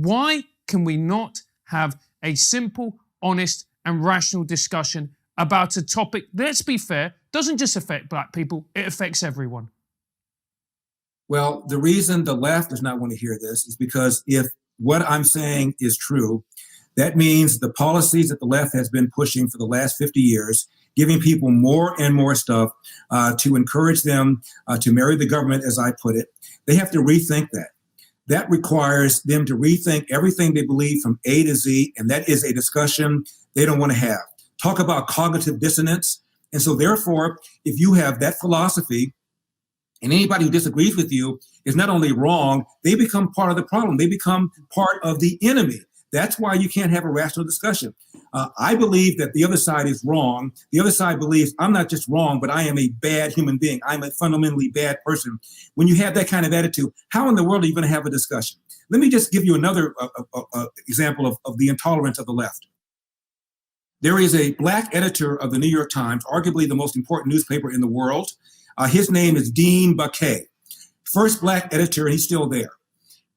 Why can we not have a simple, honest, and rational discussion about a topic, let's be fair, doesn't just affect black people, it affects everyone? Well, the reason the left does not want to hear this is because if what I'm saying is true, that means the policies that the left has been pushing for the last 50 years, giving people more and more stuff to encourage them to marry the government, as I put it, they have to rethink that. That requires them to rethink everything they believe from A to Z, and that is a discussion they don't want to have. Talk about cognitive dissonance. And so therefore, if you have that philosophy, and anybody who disagrees with you is not only wrong, they become part of the problem. They become part of the enemy. That's why you can't have a rational discussion. I believe that the other side is wrong. The other side believes I'm not just wrong, but I am a bad human being. I'm a fundamentally bad person. When you have that kind of attitude, how in the world are you going to have a discussion? Let me just give you another example of the intolerance of the left. There is a black editor of the New York Times, arguably the most important newspaper in the world. His name is Dean Baquet, first black editor, and he's still there.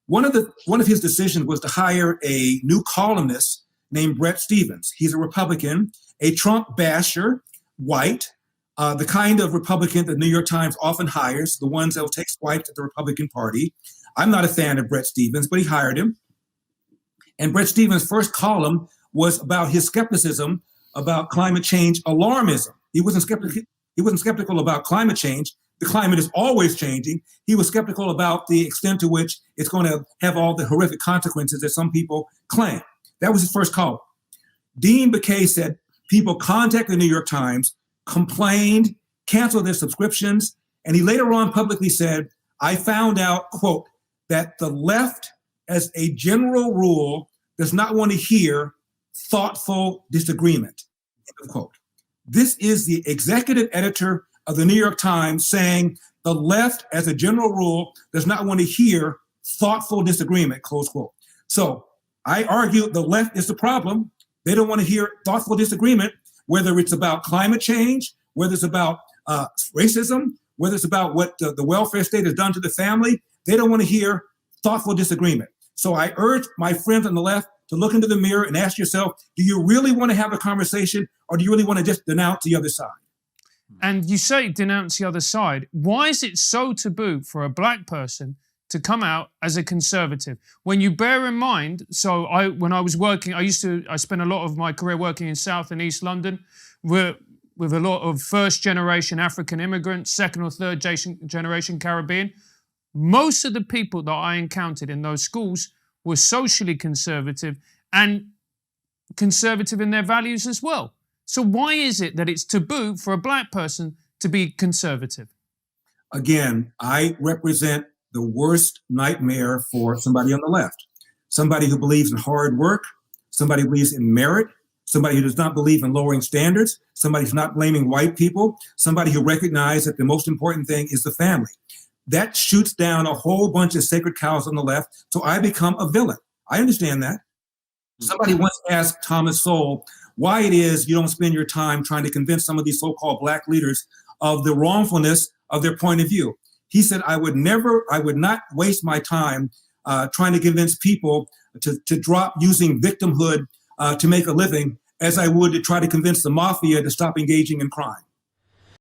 One of his decisions was to hire a new columnist named Bret Stephens. He's a Republican, a Trump basher, white, the kind of Republican that the New York Times often hires, the ones that will take swipes at the Republican Party. I'm not a fan of Bret Stephens, but he hired him. And Bret Stephens' first column was about his skepticism about climate change alarmism. He wasn't skeptical about climate change. The climate is always changing. He was skeptical about the extent to which it's going to have all the horrific consequences that some people claim. That was his first column. Dean Baquet said people contacted the New York Times, complained, canceled their subscriptions, and he later on publicly said, I found out, quote, that the left, as a general rule, does not want to hear thoughtful disagreement, end of quote. This is the executive editor of the New York Times saying the left, as a general rule, does not want to hear thoughtful disagreement, close quote. So I argue the left is the problem. They don't want to hear thoughtful disagreement, whether it's about climate change, whether it's about racism, whether it's about what the welfare state has done to the family. They don't want to hear thoughtful disagreement. So I urge my friends on the left to look into the mirror and ask yourself, do you really want to have a conversation, or do you really want to just denounce the other side? And you say denounce the other side. Why is it so taboo for a black person to come out as a conservative? When you bear in mind, when I was working, I spent a lot of my career working in South and East London with a lot of first generation African immigrants, second or third generation Caribbean. Most of the people that I encountered in those schools were socially conservative and conservative in their values as well. So why is it that it's taboo for a black person to be conservative? Again, I represent the worst nightmare for somebody on the left. Somebody who believes in hard work, somebody who believes in merit, somebody who does not believe in lowering standards, somebody who's not blaming white people, somebody who recognizes that the most important thing is the family. That shoots down a whole bunch of sacred cows on the left, so I become a villain. I understand that. Somebody once asked Thomas Sowell why it is you don't spend your time trying to convince some of these so-called black leaders of the wrongfulness of their point of view. He said, I would not waste my time trying to convince people to drop using victimhood to make a living as I would to try to convince the mafia to stop engaging in crime.